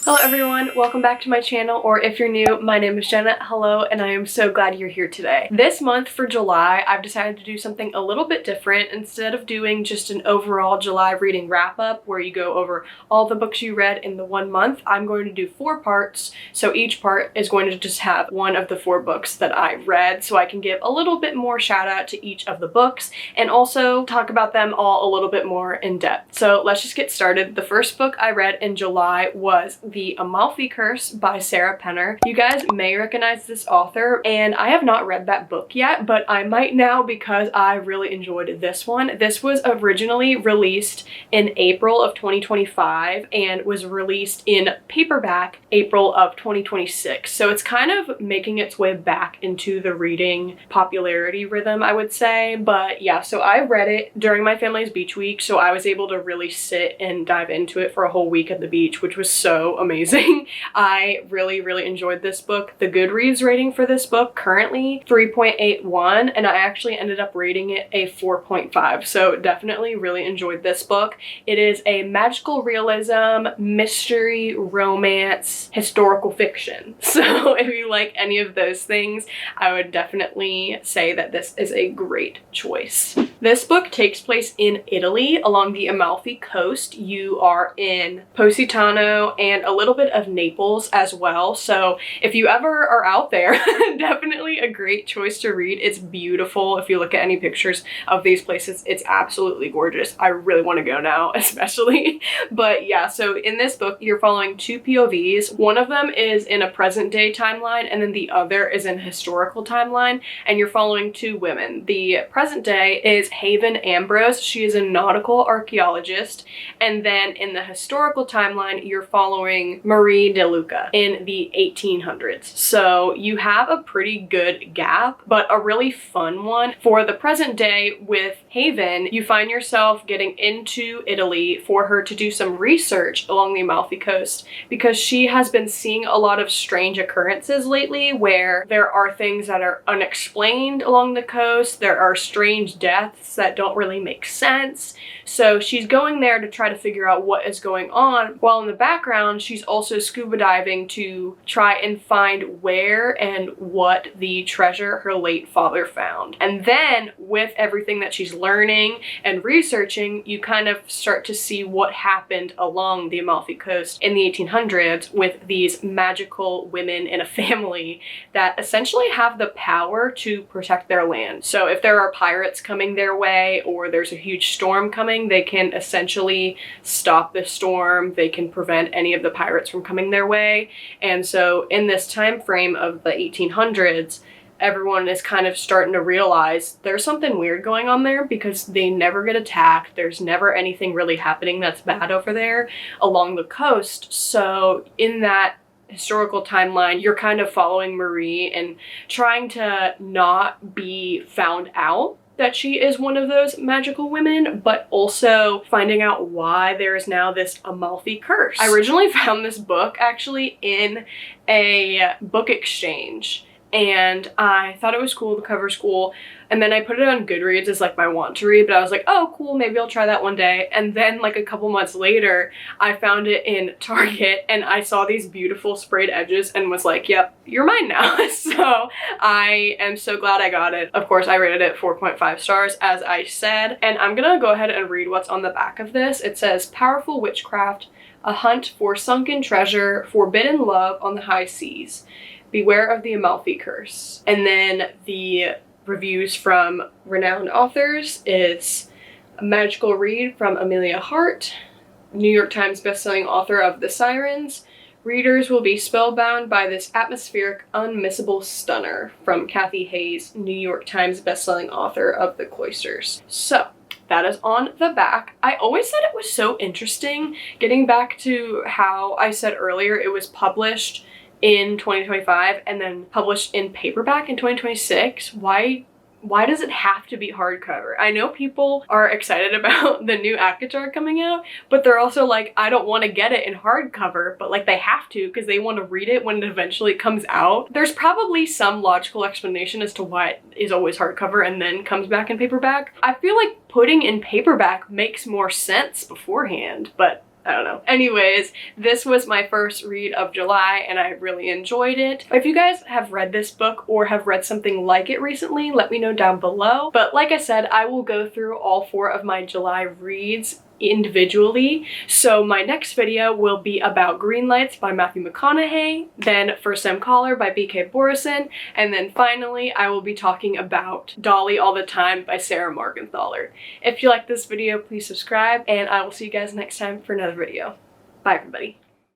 Hello everyone, welcome back to my channel, or if you're new, my name is Jenna. Hello, and I am so glad you're here today. This month for July, I've decided to do something a little bit different. Instead of doing just an overall July reading wrap-up where you go over all the books you read in the 1 month, I'm going to do 4 parts. So each part is going to just have one of the 4 books that I read, so I can give a little bit more shout out to each of the books and also talk about them all a little bit more in depth. So let's just get started. The first book I read in July was The Amalfi Curse by Sarah Penner. You guys may recognize this author, and I have not read that book yet, but I might now because I really enjoyed this one. This was originally released in April of 2025 and was released in paperback April of 2026. So it's kind of making its way back into the reading popularity rhythm, I would say. But yeah, so I read it during my family's beach week, so I was able to really sit and dive into it for a whole week at the beach, which was so amazing. I really enjoyed this book. The Goodreads rating for this book currently 3.81, and I actually ended up rating it a 4.5. So definitely really enjoyed this book. It is a magical realism, mystery, romance, historical fiction. So if you like any of those things, I would definitely say that this is a great choice. This book takes place in Italy along the Amalfi coast. You are in Positano and a little bit of Naples as well. So if you ever are out there, definitely a great choice to read. It's beautiful. If you look at any pictures of these places, it's absolutely gorgeous. I really want to go now, especially. But yeah, so in this book, you're following 2 POVs. One of them is in a present day timeline, and then the other is in a historical timeline, and you're following 2 women. The present day is Haven Ambrose. She is a nautical archaeologist. And then in the historical timeline, you're following Marie De Luca in the 1800s. So you have a pretty good gap, but a really fun one. For the present day with Haven, you find yourself getting into Italy for her to do some research along the Amalfi coast because she has been seeing a lot of strange occurrences lately where there are things that are unexplained along the coast. There are strange deaths that don't really make sense. So she's going there to try to figure out what is going on, while in the background she's also scuba diving to try and find where and what the treasure her late father found. And then with everything that she's learning and researching, you kind of start to see what happened along the Amalfi coast in the 1800s with these magical women in a family that essentially have the power to protect their land. So if there are pirates coming their way or there's a huge storm coming, they can essentially stop the storm. They can prevent any of the pirates from coming their way. And so in this time frame of the 1800s, everyone is kind of starting to realize there's something weird going on there because they never get attacked. There's never anything really happening that's bad over there along the coast. So in that historical timeline, you're kind of following Marie and trying to not be found out that she is one of those magical women, but also finding out why there is now this Amalfi curse. I originally found this book actually in a book exchange, and I thought it was cool, the cover's cool, and then I put it on Goodreads as like my want to read, but I was like, oh cool, maybe I'll try that one day. And then like a couple months later, I found it in Target and I saw these beautiful sprayed edges and was like, yep, you're mine now. So I am so glad I got it. Of course, I rated it 4.5 stars as I said, and I'm gonna go ahead and read what's on the back of this. It says, powerful witchcraft, a hunt for sunken treasure, forbidden love on the high seas. Beware of the Amalfi curse. And then the reviews from renowned authors is a magical read from Amelia Hart, New York Times bestselling author of The Sirens. Readers will be spellbound by this atmospheric, unmissable stunner, from Kathy Hayes, New York Times bestselling author of The Cloisters. So that is on the back. I always said it was so interesting, getting back to how I said earlier it was published in 2025 and then published in paperback in 2026. Why does it have to be hardcover? I know people are excited about the new ACOTAR coming out, but they're also like, I don't want to get it in hardcover, but like they have to because they want to read it when it eventually comes out. There's probably some logical explanation as to why it is always hardcover and then comes back in paperback. I feel like putting in paperback makes more sense beforehand, but I don't know. Anyways, this was my first read of July and I really enjoyed it. If you guys have read this book or have read something like it recently, let me know down below. But like I said, I will go through all 4 of my July reads individually. So my next video will be about Greenlights by Matthew McConaughey, then First Time Caller by BK Borison, and then finally I will be talking about Dolly All The Time by Sarah Morgenthaler. If you like this video, please subscribe, and I will see you guys next time for another video. Bye everybody.